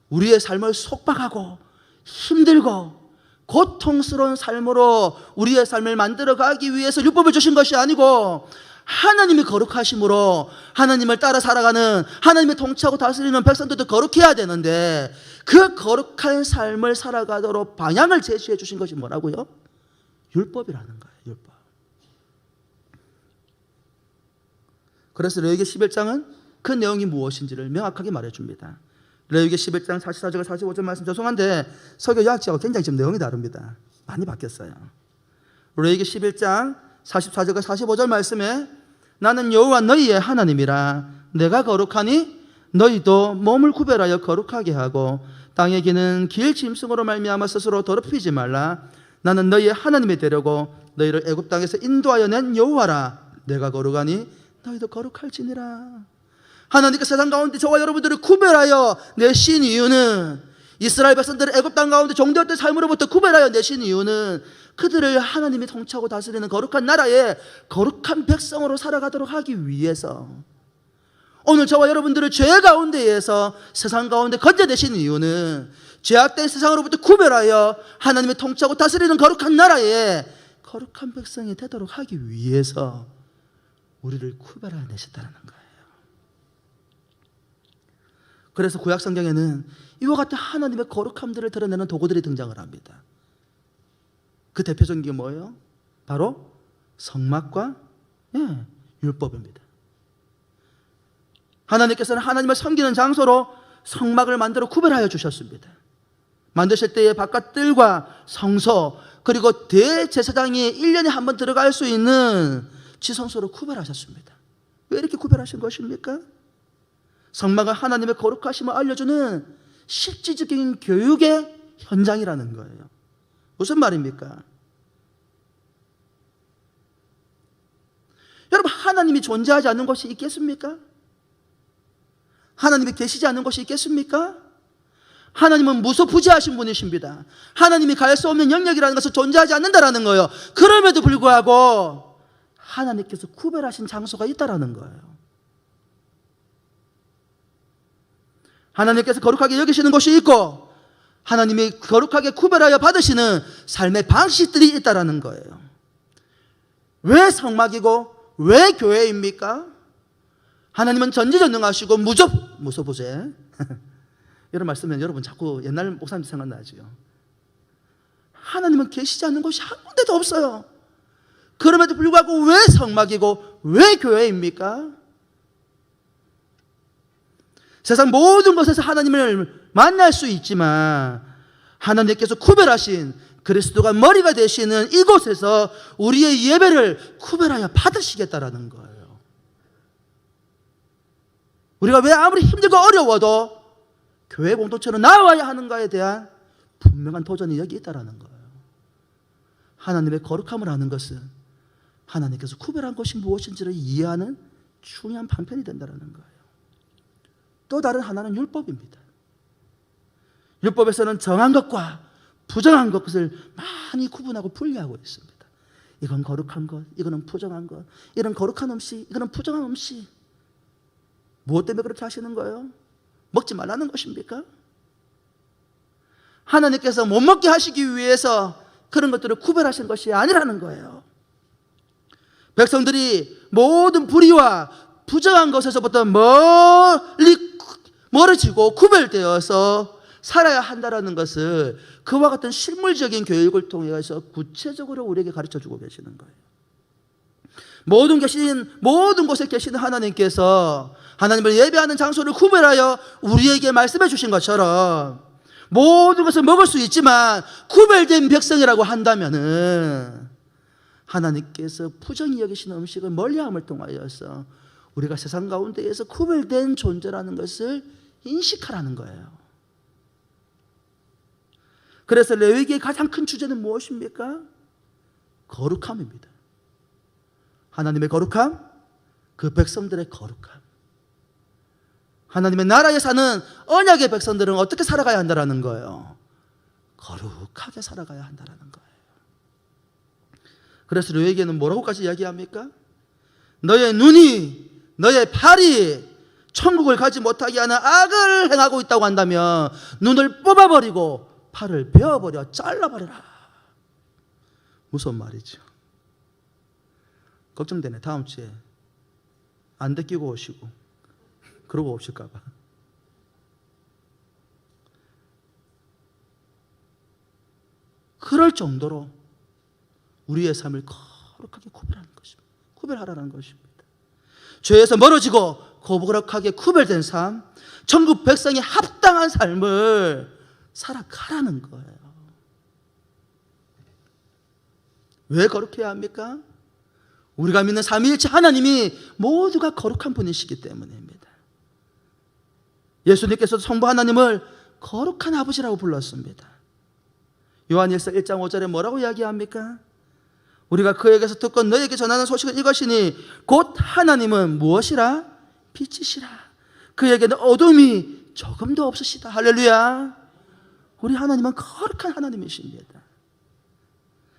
우리의 삶을 속박하고 힘들고 고통스러운 삶으로 우리의 삶을 만들어가기 위해서 율법을 주신 것이 아니고 하나님이 거룩하심으로 하나님을 따라 살아가는, 하나님의 통치하고 다스리는 백성들도 거룩해야 되는데 그 거룩한 삶을 살아가도록 방향을 제시해 주신 것이 뭐라고요? 율법이라는 거예요. 율법. 그래서 레위기 11장은 그 내용이 무엇인지를 명확하게 말해줍니다. 레위기 11장 44절 45절 말씀, 죄송한데 설교 요약지하고 굉장히 지금 내용이 다릅니다. 많이 바뀌었어요. 레위기 11장 44절과 45절 말씀에 나는 여호와 너희의 하나님이라 내가 거룩하니 너희도 몸을 구별하여 거룩하게 하고 땅에 기는 길 짐승으로 말미암아 스스로 더럽히지 말라. 나는 너희의 하나님이 되려고 너희를 애굽 땅에서 인도하여 낸 여호와라. 내가 거룩하니 너희도 거룩할지니라. 하나님께서 세상 가운데 저와 여러분들을 구별하여 내신 이유는, 이스라엘 백성들을 애굽 땅 가운데 종되었던 삶으로부터 구별하여 내신 이유는 그들을 하나님이 통치하고 다스리는 거룩한 나라의 거룩한 백성으로 살아가도록 하기 위해서 오늘 저와 여러분들을 죄 가운데에서 세상 가운데 건져내신 이유는 죄악된 세상으로부터 구별하여 하나님이 통치하고 다스리는 거룩한 나라의 거룩한 백성이 되도록 하기 위해서 우리를 구별해내셨다는 거예요. 그래서 구약 성경에는 이와 같은 하나님의 거룩함들을 드러내는 도구들이 등장을 합니다. 그 대표적인 게 뭐예요? 바로 성막과 율법입니다. 하나님께서는 하나님을 섬기는 장소로 성막을 만들어 구별하여 주셨습니다. 만드실 때에 바깥들과 성소 그리고 대제사장이 1년에 한 번 들어갈 수 있는 지성소로 구별하셨습니다. 왜 이렇게 구별하신 것입니까? 성막은 하나님의 거룩하심을 알려주는 실질적인 교육의 현장이라는 거예요. 무슨 말입니까? 여러분, 하나님이 존재하지 않는 곳이 있겠습니까? 하나님이 계시지 않는 곳이 있겠습니까? 하나님은 무소부지하신 분이십니다. 하나님이 갈 수 없는 영역이라는 것은 존재하지 않는다라는 거예요. 그럼에도 불구하고 하나님께서 구별하신 장소가 있다라는 거예요. 하나님께서 거룩하게 여기시는 곳이 있고 하나님이 거룩하게 구별하여 받으시는 삶의 방식들이 있다라는 거예요. 왜 성막이고 왜 교회입니까? 하나님은 전지전능하시고 무소부재. 이런 말씀은 여러분 자꾸 옛날 목사님 생각나죠. 하나님은 계시지 않는 곳이 한 군데도 없어요. 그럼에도 불구하고 왜 성막이고 왜 교회입니까? 세상 모든 것에서 하나님을 만날 수 있지만 하나님께서 구별하신 그리스도가 머리가 되시는 이곳에서 우리의 예배를 구별하여 받으시겠다라는 거예요. 우리가 왜 아무리 힘들고 어려워도 교회 공동체로 나와야 하는가에 대한 분명한 도전이 여기 있다라는 거예요. 하나님의 거룩함을 아는 것은 하나님께서 구별한 것이 무엇인지를 이해하는 중요한 방편이 된다는 거예요. 또 다른 하나는 율법입니다. 율법에서는 정한 것과 부정한 것을 많이 구분하고 분리하고 있습니다. 이건 거룩한 것, 이거는 부정한 것, 이런 거룩한 음식, 이거는 부정한 음식. 무엇 때문에 그렇게 하시는 거예요? 먹지 말라는 것입니까? 하나님께서 못 먹게 하시기 위해서 그런 것들을 구별하신 것이 아니라는 거예요. 백성들이 모든 불의와 부정한 것에서부터 멀어지고 구별되어서 살아야 한다는 것을 그와 같은 실물적인 교육을 통해서 구체적으로 우리에게 가르쳐주고 계시는 거예요. 모든 곳에 계시는 하나님께서 하나님을 예배하는 장소를 구별하여 우리에게 말씀해 주신 것처럼 모든 것을 먹을 수 있지만 구별된 백성이라고 한다면은 하나님께서 부정히 여기시는 음식을 멀리함을 통하여서 우리가 세상 가운데에서 구별된 존재라는 것을 인식하라는 거예요. 그래서 레위기의 가장 큰 주제는 무엇입니까? 거룩함입니다. 하나님의 거룩함, 그 백성들의 거룩함. 하나님의 나라에 사는 언약의 백성들은 어떻게 살아가야 한다는 거예요? 거룩하게 살아가야 한다는 거예요. 그래서 레위기에는 뭐라고까지 이야기합니까? 너의 눈이, 너의 팔이 천국을 가지 못하게 하는 악을 행하고 있다고 한다면 눈을 뽑아버리고 팔을 베어버려 잘라버려라. 무서운 말이죠. 걱정되네. 다음 주에 안 데끼고 오시고 그러고 오실까 봐. 그럴 정도로 우리의 삶을 거룩하게 구별하는 것입니다. 구별하라는 것입니다. 죄에서 멀어지고 거룩하게 구별된 삶, 천국 백성이 합당한 삶을 살아가라는 거예요. 왜 거룩해야 합니까? 우리가 믿는 삼위일체 하나님이 모두가 거룩한 분이시기 때문입니다. 예수님께서도 성부 하나님을 거룩한 아버지라고 불렀습니다. 요한일서 1장 5절에 뭐라고 이야기합니까? 우리가 그에게서 듣고 너에게 전하는 소식은 이것이니 곧 하나님은 무엇이라? 빛이시라. 그에게는 어둠이 조금도 없으시다. 할렐루야. 우리 하나님은 거룩한 하나님이십니다.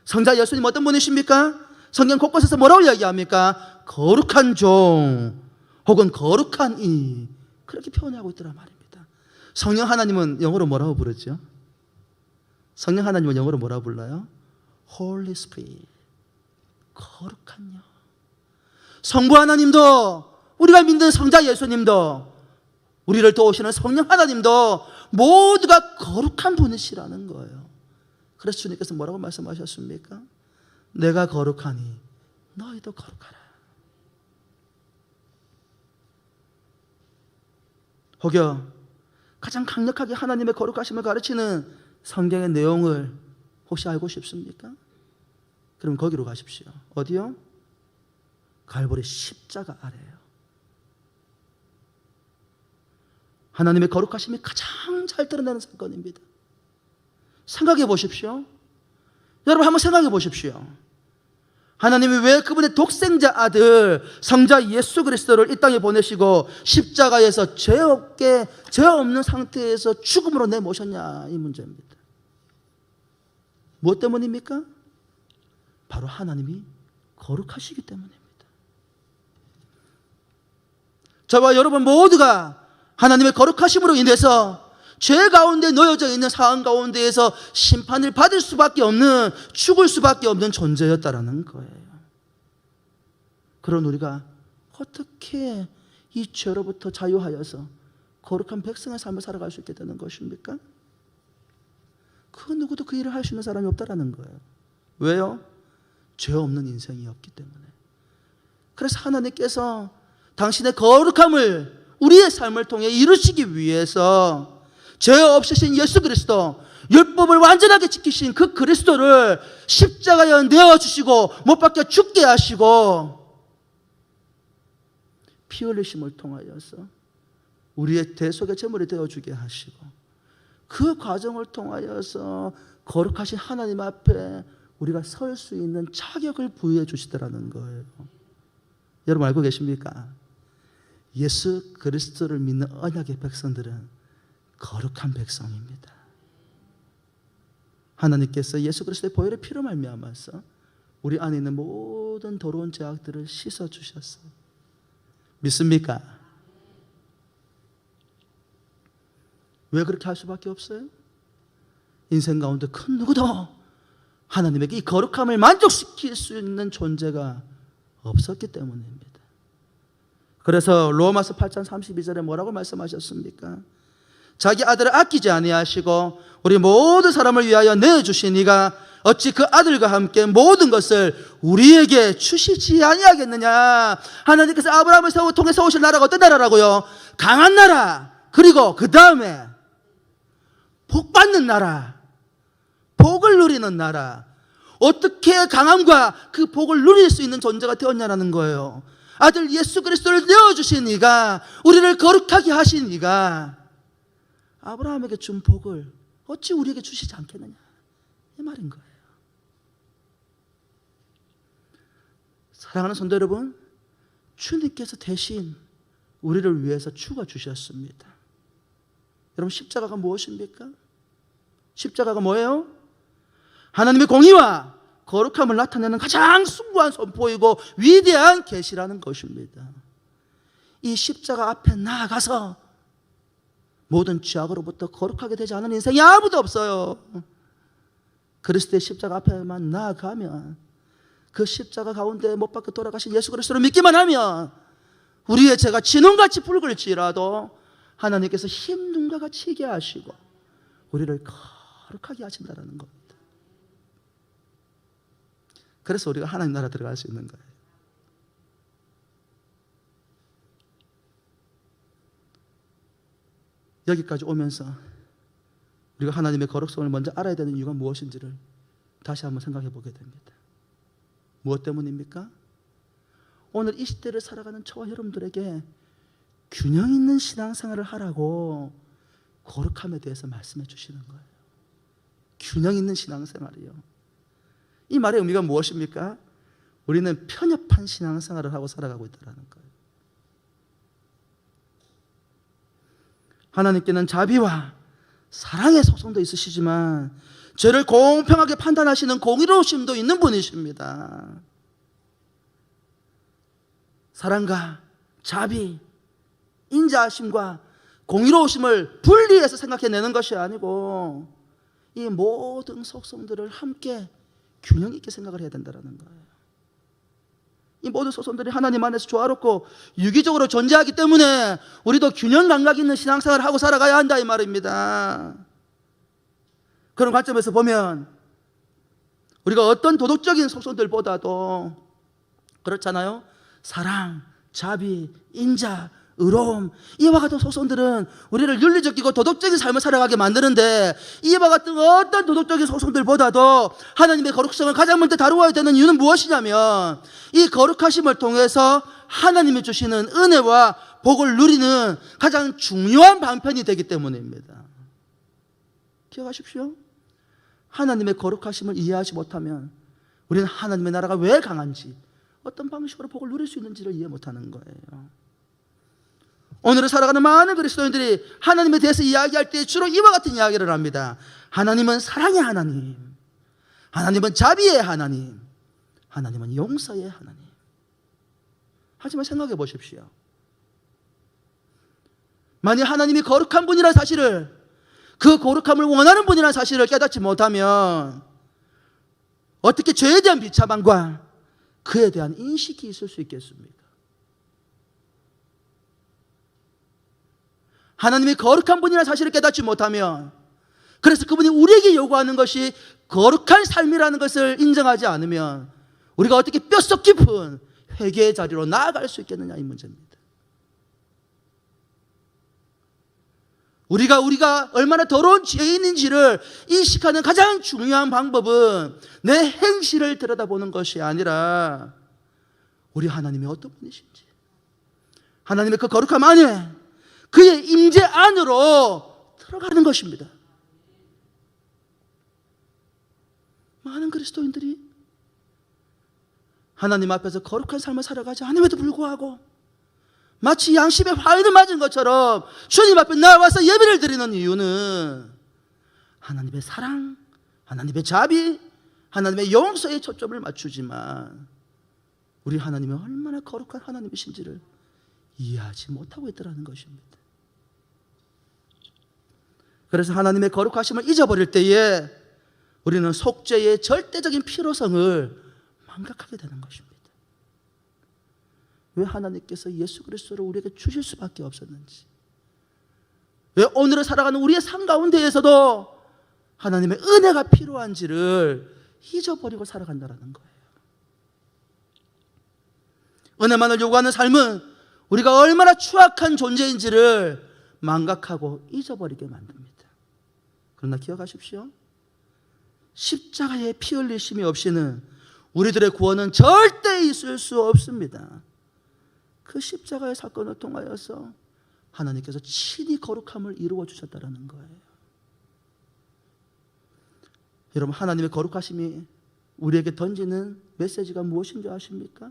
성자 예수님 어떤 분이십니까? 성경 곳곳에서 뭐라고 이야기합니까? 거룩한 종 혹은 거룩한 이, 그렇게 표현하고 있더란 말입니다. 성령 하나님은 영어로 뭐라고 부르죠? 성령 하나님은 영어로 뭐라고 불러요? Holy Spirit, 거룩한 영. 성부 하나님도, 우리가 믿는 성자 예수님도, 우리를 도우시는 성령 하나님도 모두가 거룩한 분이시라는 거예요. 그래서 주님께서 뭐라고 말씀하셨습니까? 내가 거룩하니 너희도 거룩하라. 혹여 가장 강력하게 하나님의 거룩하심을 가르치는 성경의 내용을 혹시 알고 싶습니까? 그럼 거기로 가십시오. 어디요? 갈보리 십자가 아래요. 하나님의 거룩하심이 가장 잘 드러나는 사건입니다. 생각해 보십시오. 여러분 한번 생각해 보십시오. 하나님이 왜 그분의 독생자 아들 성자 예수 그리스도를 이 땅에 보내시고 십자가에서 죄 없는 상태에서 죽음으로 내모셨냐, 이 문제입니다. 무엇 때문입니까? 바로 하나님이 거룩하시기 때문입니다. 저와 여러분 모두가 하나님의 거룩하심으로 인해서 죄 가운데 놓여져 있는 상황 가운데에서 심판을 받을 수밖에 없는, 죽을 수밖에 없는 존재였다라는 거예요. 그런 우리가 어떻게 이 죄로부터 자유하여서 거룩한 백성의 삶을 살아갈 수 있게 되는 것입니까? 그 누구도 그 일을 할 수 있는 사람이 없다라는 거예요. 왜요? 죄 없는 인생이 없기 때문에. 그래서 하나님께서 당신의 거룩함을 우리의 삶을 통해 이루시기 위해서 죄 없으신 예수 그리스도, 율법을 완전하게 지키신 그 그리스도를 십자가에 내어주시고 못 박혀 죽게 하시고 피 흘리심을 통하여서 우리의 대속의 제물이 되어주게 하시고 그 과정을 통하여서 거룩하신 하나님 앞에 우리가 설 수 있는 자격을 부여해 주시더라는 거예요. 여러분 알고 계십니까? 예수 그리스도를 믿는 언약의 백성들은 거룩한 백성입니다. 하나님께서 예수 그리스도의 보혈의 피로 말미암아서 우리 안에 있는 모든 더러운 죄악들을 씻어 주셨어요. 믿습니까? 왜 그렇게 할 수밖에 없어요? 인생 가운데 큰 누구도 하나님에게 이 거룩함을 만족시킬 수 있는 존재가 없었기 때문입니다. 그래서 로마서 8장 32절에 뭐라고 말씀하셨습니까? 자기 아들을 아끼지 아니하시고 우리 모든 사람을 위하여 내어주신 이가 어찌 그 아들과 함께 모든 것을 우리에게 주시지 아니하겠느냐. 하나님께서 아브라함을 통해 세우실 나라가 어떤 나라라고요? 강한 나라, 그리고 그 다음에 복 받는 나라, 복을 누리는 나라. 어떻게 강함과 그 복을 누릴 수 있는 존재가 되었냐는 거예요. 아들 예수 그리스도를 내어주신 이가, 우리를 거룩하게 하신 이가 아브라함에게 준 복을 어찌 우리에게 주시지 않겠느냐, 이 말인 거예요. 사랑하는 성도 여러분, 주님께서 대신 우리를 위해서 죽어주셨습니다. 여러분 십자가가 무엇입니까? 십자가가 뭐예요? 하나님의 공의와 거룩함을 나타내는 가장 숭고한 선포이고 위대한 계시라는 것입니다. 이 십자가 앞에 나아가서 모든 죄악으로부터 거룩하게 되지 않은 인생이 아무도 없어요. 그리스도의 십자가 앞에만 나아가면, 그 십자가 가운데 못 박혀 돌아가신 예수 그리스도를 믿기만 하면 우리의 죄가 진홍같이 붉을지라도 하나님께서 흰 눈과 같이 희게 하시고 우리를 거룩하게 하신다는 겁니다. 그래서 우리가 하나님 나라 들어갈 수 있는 거예요. 여기까지 오면서 우리가 하나님의 거룩성을 먼저 알아야 되는 이유가 무엇인지를 다시 한번 생각해 보게 됩니다. 무엇 때문입니까? 오늘 이 시대를 살아가는 저와 여러분들에게 균형 있는 신앙생활을 하라고 거룩함에 대해서 말씀해 주시는 거예요. 균형 있는 신앙생활이요. 이 말의 의미가 무엇입니까? 우리는 편협한 신앙생활을 하고 살아가고 있다는 거예요. 하나님께는 자비와 사랑의 속성도 있으시지만 죄를 공평하게 판단하시는 공의로우심도 있는 분이십니다. 사랑과 자비, 인자하심과 공의로우심을 분리해서 생각해내는 것이 아니고 이 모든 속성들을 함께 균형 있게 생각을 해야 된다는 거예요. 이 모든 속성들이 하나님 안에서 조화롭고 유기적으로 존재하기 때문에 우리도 균형 감각 있는 신앙생활을 하고 살아가야 한다 이 말입니다. 그런 관점에서 보면 우리가 어떤 도덕적인 속성들보다도 그렇잖아요. 사랑, 자비, 인자, 의로움, 이와 같은 속성들은 우리를 윤리적이고 도덕적인 삶을 살아가게 만드는데 이와 같은 어떤 도덕적인 속성들보다도 하나님의 거룩성을 가장 먼저 다루어야 되는 이유는 무엇이냐면 이 거룩하심을 통해서 하나님이 주시는 은혜와 복을 누리는 가장 중요한 방편이 되기 때문입니다. 기억하십시오. 하나님의 거룩하심을 이해하지 못하면 우리는 하나님의 나라가 왜 강한지, 어떤 방식으로 복을 누릴 수 있는지를 이해 못하는 거예요. 오늘을 살아가는 많은 그리스도인들이 하나님에 대해서 이야기할 때 주로 이와 같은 이야기를 합니다. 하나님은 사랑의 하나님, 하나님은 자비의 하나님, 하나님은 용서의 하나님. 하지만 생각해 보십시오. 만약 하나님이 거룩한 분이라는 사실을, 그 거룩함을 원하는 분이라는 사실을 깨닫지 못하면 어떻게 죄에 대한 비참함과 그에 대한 인식이 있을 수 있겠습니까? 하나님이 거룩한 분이라는 사실을 깨닫지 못하면, 그래서 그분이 우리에게 요구하는 것이 거룩한 삶이라는 것을 인정하지 않으면 우리가 어떻게 뼛속 깊은 회개의 자리로 나아갈 수 있겠느냐 이 문제입니다. 우리가 얼마나 더러운 죄인인지를 인식하는 가장 중요한 방법은 내 행실을 들여다보는 것이 아니라 우리 하나님이 어떤 분이신지, 하나님의 그 거룩함 안에, 그의 임재 안으로 들어가는 것입니다. 많은 그리스도인들이 하나님 앞에서 거룩한 삶을 살아가지 않음에도 불구하고 마치 양심에 화인을 맞은 것처럼 주님 앞에 나와서 예배를 드리는 이유는 하나님의 사랑, 하나님의 자비, 하나님의 용서에 초점을 맞추지만 우리 하나님이 얼마나 거룩한 하나님이신지를 이해하지 못하고 있더라는 것입니다. 그래서 하나님의 거룩하심을 잊어버릴 때에 우리는 속죄의 절대적인 필요성을 망각하게 되는 것입니다. 왜 하나님께서 예수 그리스도를 우리에게 주실 수밖에 없었는지, 왜 오늘을 살아가는 우리의 삶 가운데에서도 하나님의 은혜가 필요한지를 잊어버리고 살아간다는 거예요. 은혜만을 요구하는 삶은 우리가 얼마나 추악한 존재인지를 망각하고 잊어버리게 만듭니다. 그러나 기억하십시오. 십자가의 피 흘리심이 없이는 우리들의 구원은 절대 있을 수 없습니다. 그 십자가의 사건을 통하여서 하나님께서 친히 거룩함을 이루어 주셨다는 거예요. 여러분, 하나님의 거룩하심이 우리에게 던지는 메시지가 무엇인 줄 아십니까?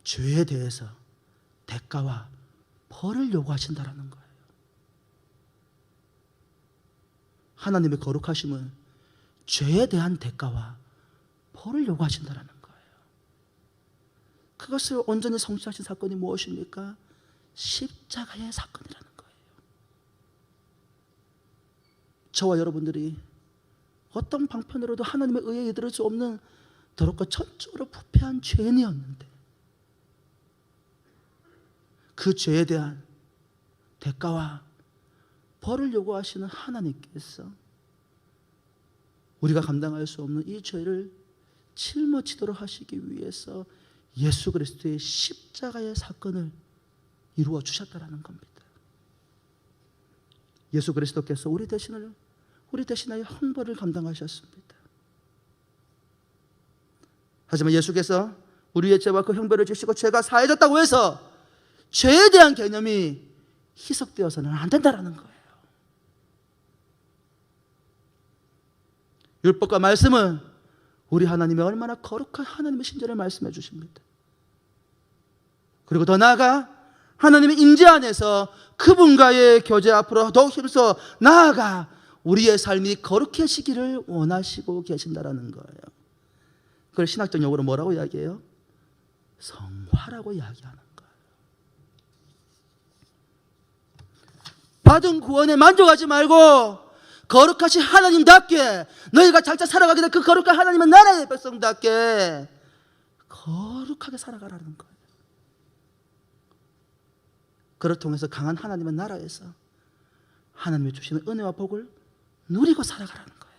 죄에 대해서 대가와 벌을 요구하신다는 거예요. 하나님의 거룩하심은 죄에 대한 대가와 벌을 요구하신다는 거예요. 그것을 온전히 성취하신 사건이 무엇입니까? 십자가의 사건이라는 거예요. 저와 여러분들이 어떤 방편으로도 하나님의 의에 이르를 수 없는 더럽고 전적으로 부패한 죄인이었는데 그 죄에 대한 대가와 벌을 요구하시는 하나님께서 우리가 감당할 수 없는 이 죄를 짊어지도록 하시기 위해서 예수 그리스도의 십자가의 사건을 이루어 주셨다는 겁니다. 예수 그리스도께서 우리 대신하여 형벌을 감당하셨습니다. 하지만 예수께서 우리의 죄와 그 형벌을 주시고 죄가 사해졌다고 해서 죄에 대한 개념이 희석되어서는 안 된다는 거예요. 율법과 말씀은 우리 하나님의 얼마나 거룩한 하나님의 신절을 말씀해 주십니다. 그리고 더 나아가 하나님의 임재 안에서 그분과의 교제 앞으로 더욱 힘써 나아가 우리의 삶이 거룩해지기를 원하시고 계신다라는 거예요. 그걸 신학적 용어로 뭐라고 이야기해요? 성화라고 이야기하는 거예요. 받은 구원에 만족하지 말고 거룩하신 하나님답게, 너희가 장차 살아가게 될 그 거룩한 하나님의 나라의 백성답게 거룩하게 살아가라는 거예요. 그를 통해서 강한 하나님의 나라에서 하나님이 주시는 은혜와 복을 누리고 살아가라는 거예요.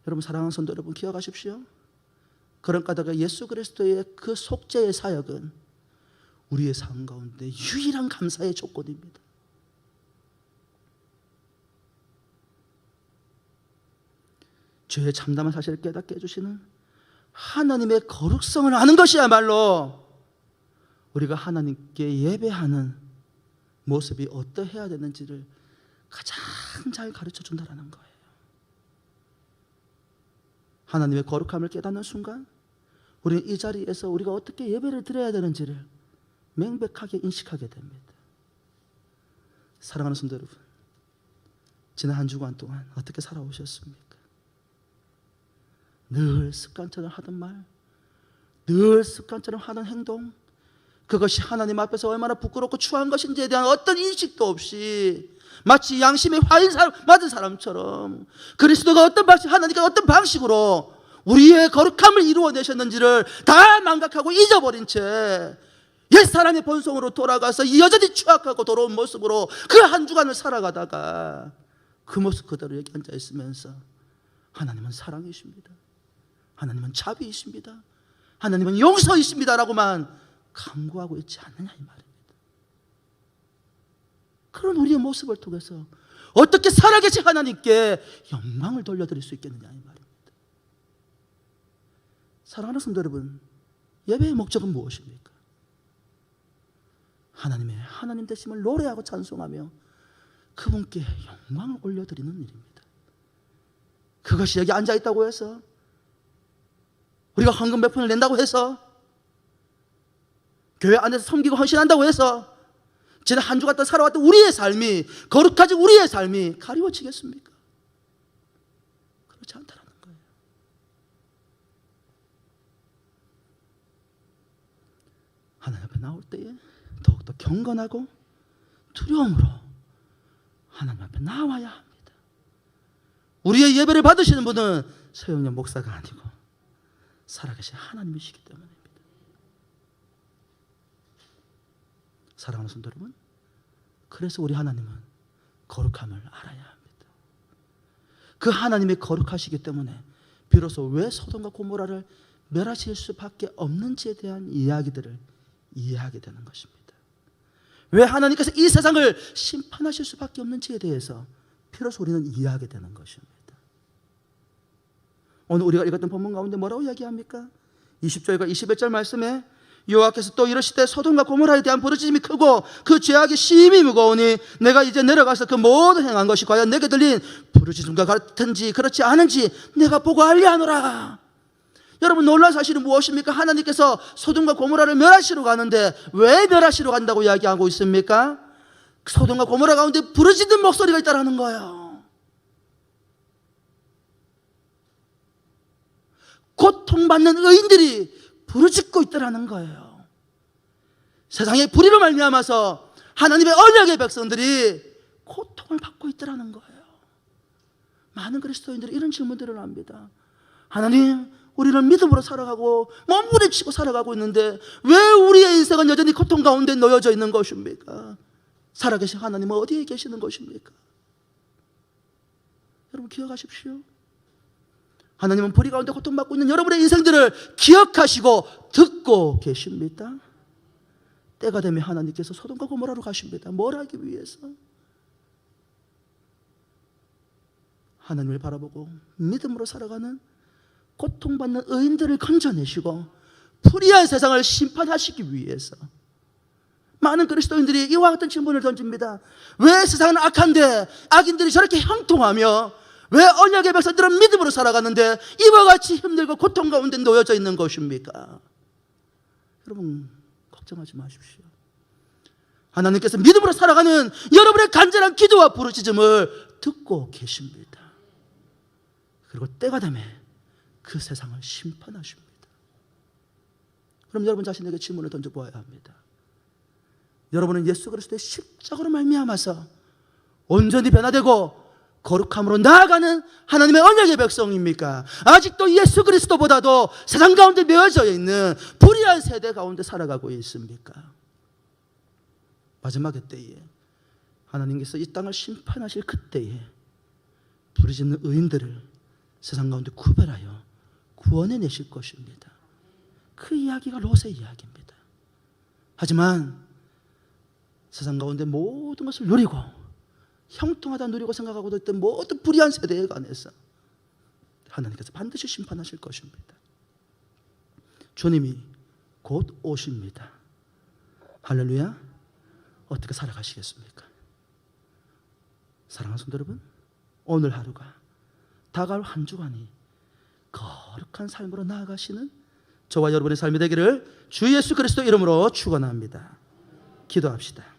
여러분, 사랑하는 성도 여러분, 기억하십시오. 그런 까닭에 예수 그리스도의 그 속죄의 사역은 우리의 삶 가운데 유일한 감사의 조건입니다. 죄의 참담한 사실을 깨닫게 해주시는 하나님의 거룩성을 아는 것이야말로 우리가 하나님께 예배하는 모습이 어떠해야 되는지를 가장 잘 가르쳐 준다는 거예요. 하나님의 거룩함을 깨닫는 순간 우리는 이 자리에서 우리가 어떻게 예배를 드려야 되는지를 명백하게 인식하게 됩니다. 사랑하는 성도 여러분, 지난 한 주간 동안 어떻게 살아오셨습니까? 늘 습관처럼 하던 말, 늘 습관처럼 하던 행동, 그것이 하나님 앞에서 얼마나 부끄럽고 추한 것인지에 대한 어떤 인식도 없이 마치 양심에 화인 맞은 사람처럼 그리스도가 어떤 방식, 하나님과 어떤 방식으로 우리의 거룩함을 이루어내셨는지를 다 망각하고 잊어버린 채 옛사람의 본성으로 돌아가서 여전히 추악하고 더러운 모습으로 그 한 주간을 살아가다가 그 모습 그대로 여기 앉아 있으면서 하나님은 사랑이십니다, 하나님은 자비이십니다, 하나님은 용서이십니다라고만 강구하고 있지 않느냐 이 말입니다. 그런 우리의 모습을 통해서 어떻게 살아계신 하나님께 영광을 돌려드릴 수 있겠느냐 이 말입니다. 사랑하는 성도 여러분, 예배의 목적은 무엇입니까? 하나님의 하나님 되심을 노래하고 찬송하며 그분께 영광을 올려드리는 일입니다. 그것이 여기 앉아있다고 해서, 우리가 헌금 몇 푼을 낸다고 해서, 교회 안에서 섬기고 헌신한다고 해서 지난 한 주 갔다 살아왔던 우리의 삶이, 거룩하지 우리의 삶이 가리워지겠습니까? 그렇지 않다는 거예요. 하나님 앞에 나올 때에 더욱더 경건하고 두려움으로 하나님 앞에 나와야 합니다. 우리의 예배를 받으시는 분은 서영년 목사가 아니고 살아계신 하나님이시기 때문입니다. 사랑하는 성도 여러분, 그래서 우리 하나님은 거룩함을 알아야 합니다. 그 하나님이 거룩하시기 때문에 비로소 왜 소돔과 고모라를 멸하실 수밖에 없는지에 대한 이야기들을 이해하게 되는 것입니다. 왜 하나님께서 이 세상을 심판하실 수밖에 없는지에 대해서 비로소 우리는 이해하게 되는 것입니다. 오늘 우리가 읽었던 본문 가운데 뭐라고 이야기합니까? 20절과 21절 말씀에 여호와께서 또 이르시되 소돔과 고모라에 대한 부르짖음이 크고 그 죄악이 심히 무거우니 내가 이제 내려가서 그 모든 행한 것이 과연 내게 들린 부르짖음과 같은지 그렇지 않은지 내가 보고 알리하노라. 여러분, 놀라운 사실은 무엇입니까? 하나님께서 소돔과 고모라를 멸하시러 가는데 왜 멸하시러 간다고 이야기하고 있습니까? 소돔과 고모라 가운데 부르짖는 목소리가 있다는 거예요. 고통받는 의인들이 부르짖고 있다는 거예요. 세상의 불의로 말미암아서 하나님의 언약의 백성들이 고통을 받고 있다는 거예요. 많은 그리스도인들이 이런 질문들을 합니다. 하나님, 우리는 믿음으로 살아가고 몸부림치고 살아가고 있는데 왜 우리의 인생은 여전히 고통 가운데 놓여져 있는 것입니까? 살아계신 하나님은 어디에 계시는 것입니까? 여러분, 기억하십시오. 하나님은 불의 가운데 고통받고 있는 여러분의 인생들을 기억하시고 듣고 계십니다. 때가 되면 하나님께서 소돔과 고모라로 가십니다. 뭘 하기 위해서? 하나님을 바라보고 믿음으로 살아가는 고통받는 의인들을 건져내시고 불의한 세상을 심판하시기 위해서. 많은 그리스도인들이 이와 같은 질문을 던집니다. 왜 세상은 악한데 악인들이 저렇게 형통하며 왜 언약의 백성들은 믿음으로 살아가는데 이와 같이 힘들고 고통 가운데 놓여져 있는 것입니까? 여러분, 걱정하지 마십시오. 하나님께서 믿음으로 살아가는 여러분의 간절한 기도와 부르짖음을 듣고 계십니다. 그리고 때가 되면 그 세상을 심판하십니다. 그럼 여러분 자신에게 질문을 던져보아야 합니다. 여러분은 예수 그리스도의 십자가로 말미암아서 온전히 변화되고 거룩함으로 나아가는 하나님의 언약의 백성입니까? 아직도 예수 그리스도보다도 세상 가운데 메어져 있는 불의한 세대 가운데 살아가고 있습니까? 마지막의 때에 하나님께서 이 땅을 심판하실 그때에 부르짖는 의인들을 세상 가운데 구별하여 구원해내실 것입니다. 그 이야기가 롯의 이야기입니다. 하지만 세상 가운데 모든 것을 누리고 형통하다 누리고 생각하고 있던 모든 불의한 세대에 관해서 하나님께서 반드시 심판하실 것입니다. 주님이 곧 오십니다. 할렐루야. 어떻게 살아가시겠습니까? 사랑하는 성도 여러분, 오늘 하루가 다가올 한 주간이 거룩한 삶으로 나아가시는 저와 여러분의 삶이 되기를 주 예수 그리스도 이름으로 축원합니다. 기도합시다.